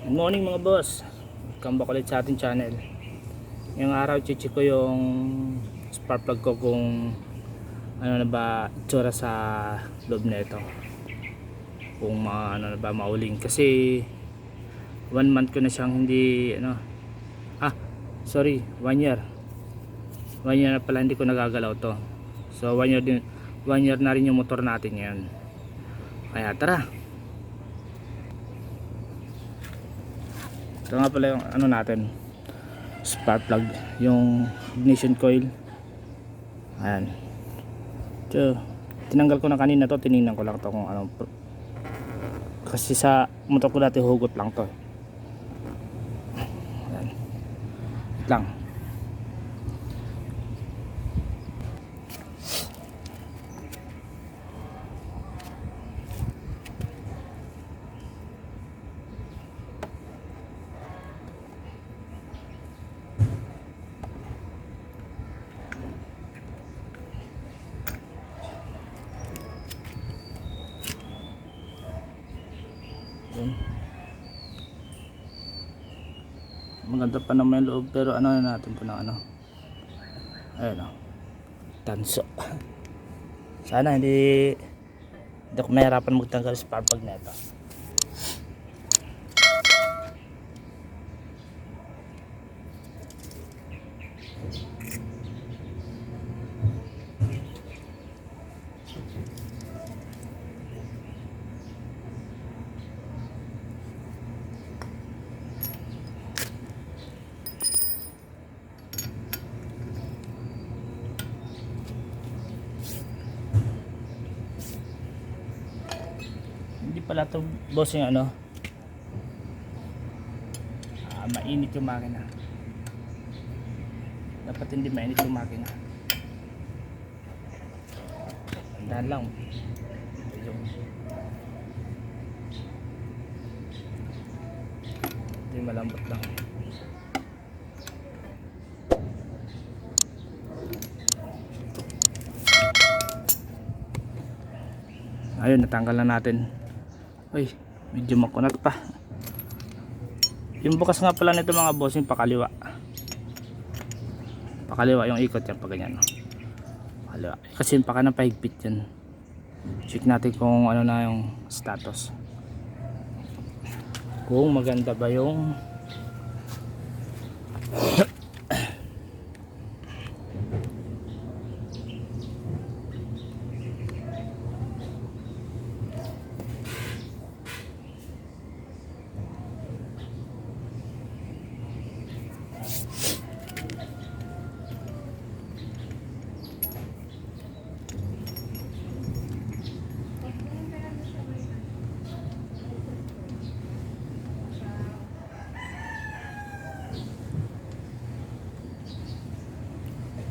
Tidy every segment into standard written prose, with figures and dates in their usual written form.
Good morning mga boss. Welcome back ulit sa ating channel. Ngayong araw check ko yung spark plug ko kung ano na ba itsura sa loob na ito. Kung ano na ba mauling kasi 1 month ko na siyang hindi sorry, 1 year. 1 year na pala hindi ko nagagalaw to. So 1 year din, 1 year na rin yung motor natin ngayon. Kaya tara. Ito nga pala yung ano natin, spark plug, yung ignition coil. Ayan. So, tinanggal ko na kanina to, tinignan ko lang to kung ano. Kasi sa motor ko dati hugot lang to. Ayan. Lang. Maganda pa naman yung loob pero ano na natin ito na ano. Ayun o. Tanso. Sana hindi ako mahirapan magtanggal sa spark plug na ito. Hindi pala ito boss yung ano, mainit yung makina. Dapat hindi mainit yung makina. Tandaan lang hindi malambot lang. Ayun, natanggal na natin. Uy, medyo makunat pa. Yung bukas nga pala nito mga boss, yung pakaliwa. Pakaliwa yung ikot yan pag ganyan. Pakaliwa. Kasi yung paka na pahigpit yan. Check natin kung ano na yung status. Kung maganda ba yung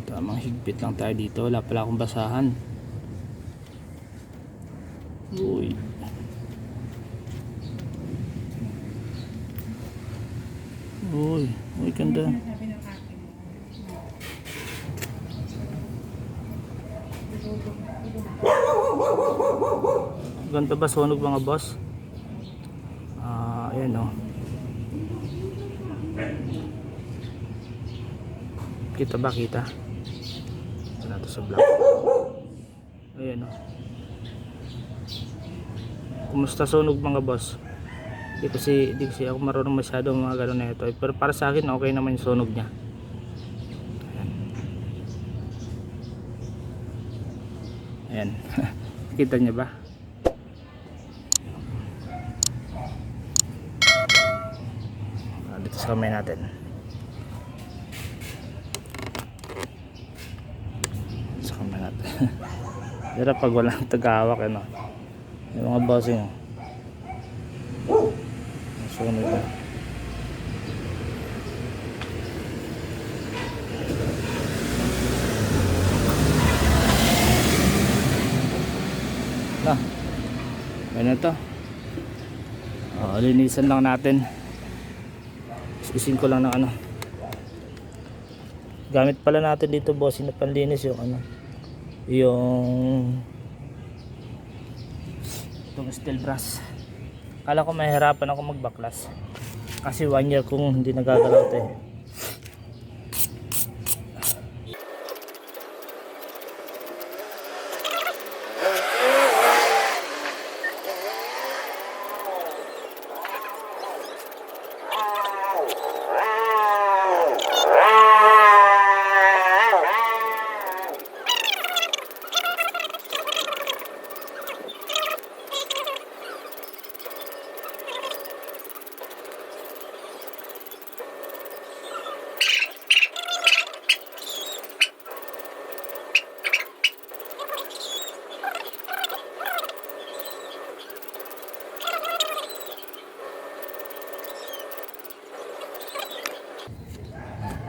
tamang higpit lang tayo dito. Wala pala akong basahan. Uy. Uy, uy ganda. Ganda ba sunog mga boss? Ayan o. Kita ba? Kita? Ito natin sa vlog. Ayan o. Kumusta sunog mga boss? Di kasi ako marunong masyado mga gano'n na ito. Pero para sa akin okay naman yung sunog niya. Ayan. Kita niya ba? Dito sa kamay natin. Sa kamay natin. Pero pag walang tagahawak ano. Yung mga bossing sunog na. Ano to? Linisan lang natin. Isin ko lang ng ano. Gamit pala natin dito bossing na panlinis yung ano. Yung itong steel brass. Kala ko mahirapan ako magbaklas. Kasi 1 year kung hindi nagagalaw ito eh.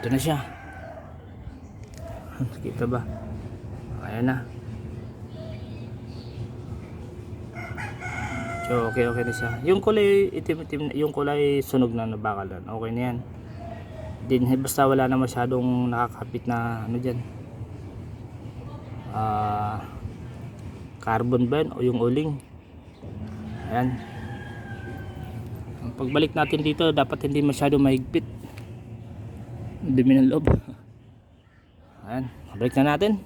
Ito na siya. Kita ba? Ayan na. So, okay na siya. Yung kulay itim-itim, yung kulay sunog na nabakalan. Okay na yan. Din basta wala na masyadong nakakapit na ano diyan. Carbon ba yun o yung uling. Ayan. Ang pagbalik natin dito, dapat hindi masyadong mahigpit. Dumi ng loob. Ayan, balik na natin.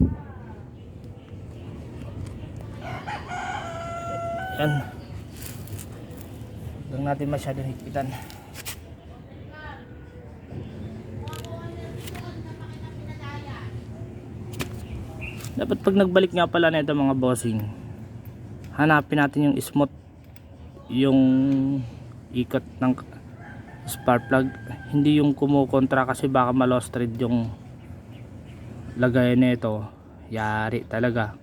Ayan. Huwag natin masyadong higpitan. Dapat pag nagbalik nga pala na ito mga bossing, hanapin natin yung smooth, yung ikot ng spark plug, hindi yung kumukontra, kasi baka ma-lost thread yung lagayan nito. Yari talaga.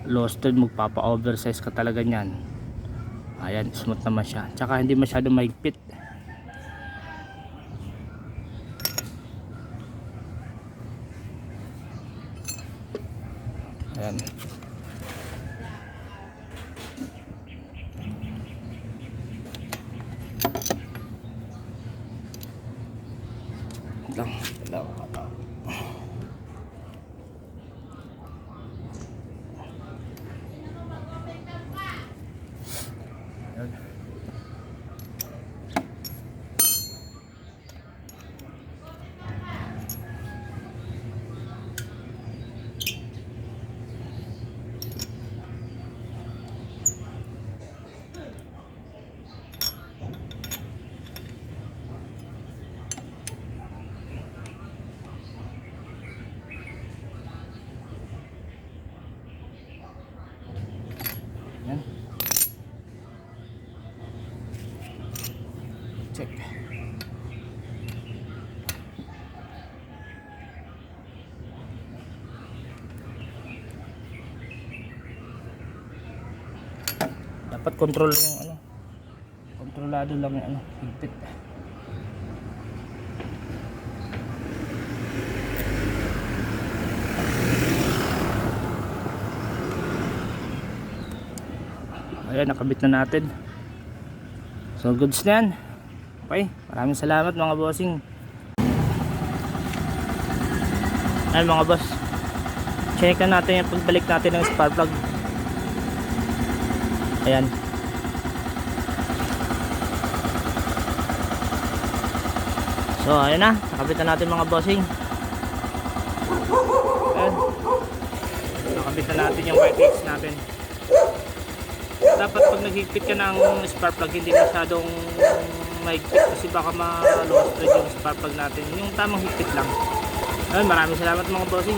Lost thread, magpapa-oversize ka talaga niyan. Ayan, smooth naman siya. Tsaka hindi masyadong mahigpit. Ayan. Lang. Yan. Check. Dapat control yung ano. Kontrolado lang yung ano, higpit. Ayan, nakabit na natin. So goods na yan. Okay, maraming salamat mga bossing. Ayan mga boss, check na natin yung pagbalik natin ng spark plug. Ayan. So ayan na, nakabit na natin mga bossing. Ayan. Nakabit na natin yung white X natin. Dapat pag naghigpit ka ng spark plug, hindi masyadong mahigpit kasi baka ma-lost thread yung spark plug natin. Yung tamang higpit lang. Ayun, maraming salamat mga bossing.